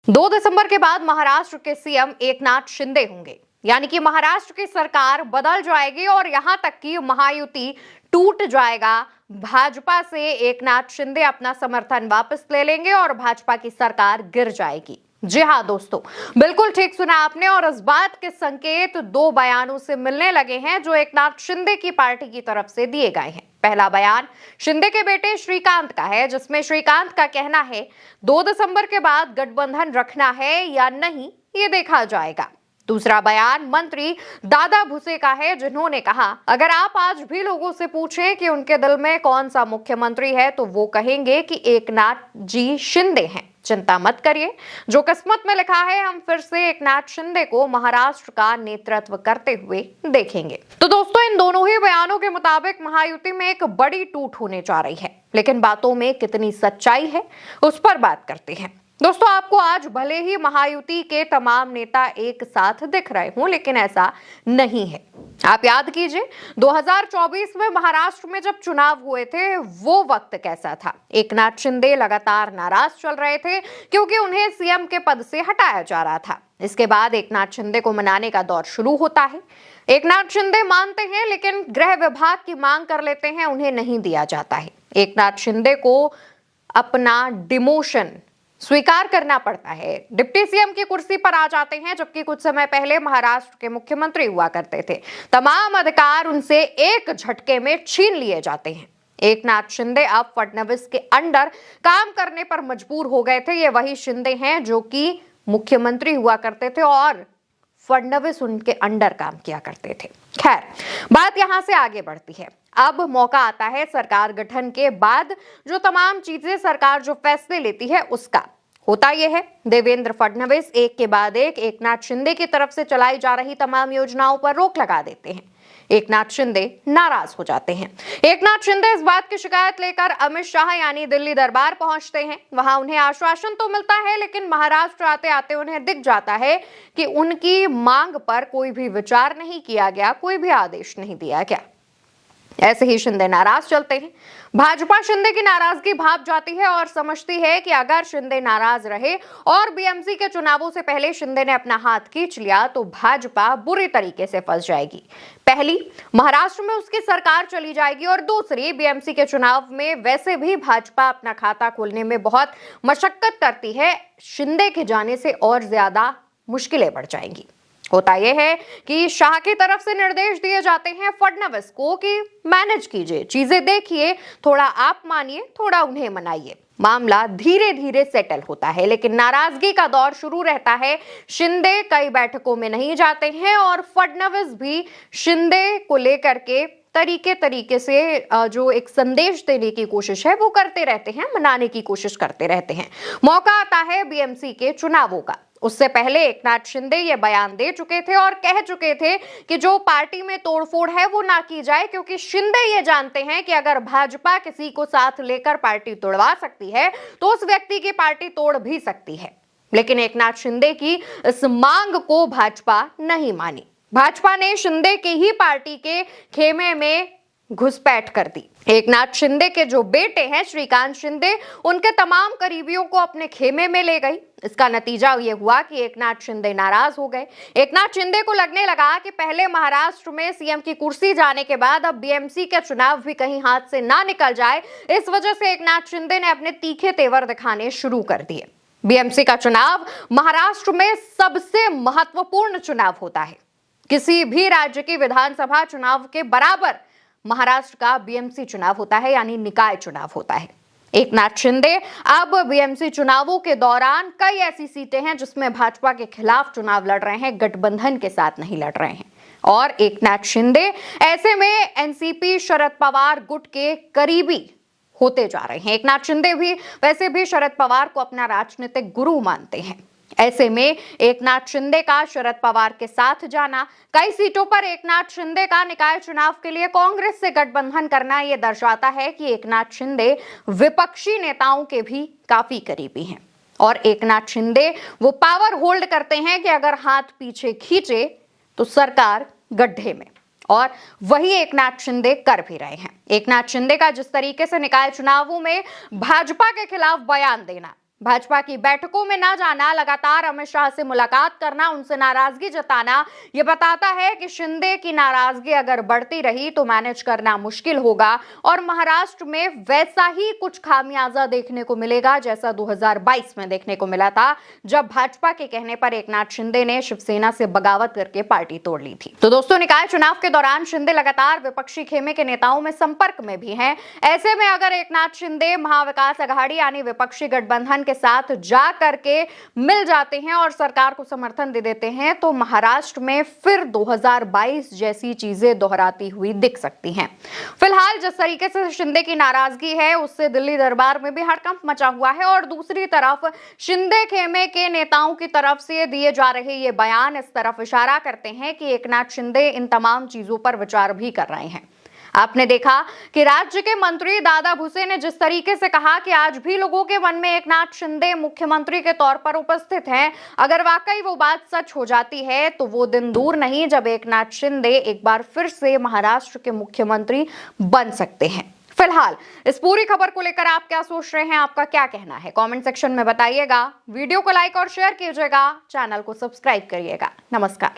2 दिसंबर के बाद महाराष्ट्र के सीएम एकनाथ शिंदे होंगे, यानी कि महाराष्ट्र की सरकार बदल जाएगी और यहां तक कि महायुति टूट जाएगा। भाजपा से एकनाथ शिंदे अपना समर्थन वापस ले लेंगे और भाजपा की सरकार गिर जाएगी। जी हां दोस्तों, बिल्कुल ठीक सुना आपने। और इस बात के संकेत 2 बयानों से मिलने लगे हैं जो एकनाथ शिंदे की पार्टी की तरफ से दिए गए हैं। पहला बयान शिंदे के बेटे श्रीकांत का है, जिसमें श्रीकांत का कहना है 2 दिसंबर के बाद गठबंधन रखना है या नहीं, ये देखा जाएगा। दूसरा बयान मंत्री दादा भुसे का है, जिन्होंने कहा अगर आप आज भी लोगों से पूछें कि उनके दिल में कौन सा मुख्यमंत्री है तो वो कहेंगे कि एकनाथ जी शिंदे हैं। चिंता मत करिए, जो किस्मत में लिखा है हम फिर से एकनाथ शिंदे को महाराष्ट्र का नेतृत्व करते हुए देखेंगे। तो दोस्तों, इन दोनों ही बयानों के मुताबिक महायुति में एक बड़ी टूट होने जा रही है, लेकिन बातों में कितनी सच्चाई है उस पर बात करते हैं। दोस्तों, आपको आज भले ही महायुति के तमाम नेता एक साथ दिख रहे हों, लेकिन ऐसा नहीं है। आप याद कीजिए 2024 में महाराष्ट्र में जब चुनाव हुए थे वो वक्त कैसा था। एकनाथ शिंदे लगातार नाराज चल रहे थे क्योंकि उन्हें सीएम के पद से हटाया जा रहा था। इसके बाद एकनाथ शिंदे को मनाने का दौर शुरू होता है। एकनाथ शिंदे मानते हैं, लेकिन गृह विभाग की मांग कर लेते हैं, उन्हें नहीं दिया जाता है। एकनाथ शिंदे को अपना डिमोशन स्वीकार करना पड़ता है। डिप्टी सीएम की कुर्सी पर आ जाते हैं, जबकि कुछ समय पहले महाराष्ट्र के मुख्यमंत्री हुआ करते थे। तमाम अधिकार उनसे एक झटके में छीन लिए जाते हैं। एकनाथ शिंदे अब फडणवीस के अंडर काम करने पर मजबूर हो गए थे। ये वही शिंदे हैं जो कि मुख्यमंत्री हुआ करते थे और फडणवीस उनके अंडर काम किया करते थे। खैर, बात यहां से आगे बढ़ती है। अब मौका आता है सरकार गठन के बाद जो तमाम चीजें सरकार जो फैसले लेती है उसका। होता यह है, देवेंद्र फडणवीस एक के बाद एक एकनाथ शिंदे की तरफ से चलाई जा रही तमाम योजनाओं पर रोक लगा देते हैं। एकनाथ शिंदे नाराज हो जाते हैं। एकनाथ शिंदे इस बात की शिकायत लेकर अमित शाह यानी दिल्ली दरबार पहुंचते हैं। वहां उन्हें आश्वासन तो मिलता है, लेकिन महाराष्ट्र आते आते उन्हें दिख जाता है कि उनकी मांग पर कोई भी विचार नहीं किया गया, कोई भी आदेश नहीं दिया गया। ऐसे ही शिंदे नाराज चलते हैं। भाजपा शिंदे की नाराजगी भाप जाती है और समझती है कि अगर शिंदे नाराज रहे और बीएमसी के चुनावों से पहले शिंदे ने अपना हाथ खींच लिया तो भाजपा बुरी तरीके से फंस जाएगी। पहली, महाराष्ट्र में उसकी सरकार चली जाएगी और दूसरी, बीएमसी के चुनाव में वैसे भी भाजपा अपना खाता खोलने में बहुत मशक्कत करती है। शिंदे के जाने से और ज्यादा मुश्किलें बढ़ जाएंगी। होता यह है कि शाह की तरफ से निर्देश दिए जाते हैं फडणवीस को कि मैनेज कीजिए, चीजें देखिए, थोड़ा आप मानिए, थोड़ा उन्हें मनाइए। मामला धीरे धीरे सेटल होता है, लेकिन नाराजगी का दौर शुरू रहता है। शिंदे कई बैठकों में नहीं जाते हैं और फडणवीस भी शिंदे को लेकर के तरीके से जो एक संदेश देने की कोशिश है वो करते रहते हैं, मनाने की कोशिश करते रहते हैं। मौका आता है बीएमसी के चुनावों का। उससे पहले एकनाथ शिंदे ये बयान दे चुके थे और कह चुके थे कि जो पार्टी में तोड़फोड़ है वो ना की जाए, क्योंकि शिंदे ये जानते हैं कि अगर भाजपा किसी को साथ लेकर पार्टी तोड़वा सकती है तो उस व्यक्ति की पार्टी तोड़ भी सकती है। लेकिन एकनाथ शिंदे की इस मांग को भाजपा नहीं मानी। भाजपा ने शिंदे की ही पार्टी के खेमे में घुसपैठ कर दी। एकनाथ शिंदे के जो बेटे हैं श्रीकांत शिंदे, उनके तमाम करीबियों को अपने खेमे में ले गई। इसका नतीजा ये हुआ कि एकनाथ शिंदे नाराज हो गए। एकनाथ शिंदे को लगने लगा कि पहले महाराष्ट्र में सीएम की कुर्सी जाने के बाद अब बीएमसी के चुनाव भी कहीं हाथ से ना निकल जाए। इस वजह से एकनाथ शिंदे ने अपने तीखे तेवर दिखाने शुरू कर दिए। बीएमसी का चुनाव महाराष्ट्र में सबसे महत्वपूर्ण चुनाव होता है। किसी भी राज्य की विधानसभा चुनाव के बराबर महाराष्ट्र का बीएमसी चुनाव होता है, यानी निकाय चुनाव होता है। एकनाथ शिंदे अब बीएमसी चुनावों के दौरान कई ऐसी सीटें हैं जिसमें भाजपा के खिलाफ चुनाव लड़ रहे हैं, गठबंधन के साथ नहीं लड़ रहे हैं। और एकनाथ शिंदे ऐसे में एनसीपी शरद पवार गुट के करीबी होते जा रहे हैं। एकनाथ शिंदे भी वैसे भी शरद पवार को अपना राजनीतिक गुरु मानते हैं। ऐसे में एकनाथ शिंदे का शरद पवार के साथ जाना, कई सीटों पर एकनाथ शिंदे का निकाय चुनाव के लिए कांग्रेस से गठबंधन करना, यह दर्शाता है कि एकनाथ शिंदे विपक्षी नेताओं के भी काफी करीबी हैं। और एकनाथ शिंदे वो पावर होल्ड करते हैं कि अगर हाथ पीछे खींचे तो सरकार गड्ढे में। और वही एकनाथ शिंदे कर भी रहे हैं। एकनाथ शिंदे का जिस तरीके से निकाय चुनावों में भाजपा के खिलाफ बयान देना, भाजपा की बैठकों में ना जाना, लगातार अमित शाह से मुलाकात करना, उनसे नाराजगी जताना, यह बताता है कि शिंदे की नाराजगी अगर बढ़ती रही तो मैनेज करना मुश्किल होगा और महाराष्ट्र में वैसा ही कुछ खामियाजा देखने को मिलेगा जैसा 2022 में देखने को मिला था, जब भाजपा के कहने पर एकनाथ शिंदे ने शिवसेना से बगावत करके पार्टी तोड़ ली थी। तो दोस्तों, निकाय चुनाव के दौरान शिंदे लगातार विपक्षी खेमे के नेताओं में संपर्क में भी हैं। ऐसे में अगर एकनाथ शिंदे महाविकास अघाड़ी यानी विपक्षी गठबंधन के साथ जा करके मिल जाते हैं और सरकार को समर्थन दे देते हैं तो महाराष्ट्र में फिर 2022 जैसी चीजें दोहराती हुई दिख सकती हैं। फिलहाल जिस तरीके से शिंदे की नाराजगी है उससे दिल्ली दरबार में भी हड़कंप मचा हुआ है और दूसरी तरफ शिंदे खेमे के नेताओं की तरफ से दिए जा रहे ये बयान इस तरफ इशारा करते हैं कि एकनाथ शिंदे इन तमाम चीजों पर विचार भी कर रहे हैं। आपने देखा कि राज्य के मंत्री दादा भुसे ने जिस तरीके से कहा कि आज भी लोगों के मन में एकनाथ शिंदे मुख्यमंत्री के तौर पर उपस्थित हैं। अगर वाकई वो बात सच हो जाती है तो वो दिन दूर नहीं जब एकनाथ शिंदे एक बार फिर से महाराष्ट्र के मुख्यमंत्री बन सकते हैं। फिलहाल इस पूरी खबर को लेकर आप क्या सोच रहे हैं, आपका क्या कहना है, कमेंट सेक्शन में बताइएगा। वीडियो को लाइक और शेयर कीजिएगा, चैनल को सब्सक्राइब करिएगा। नमस्कार।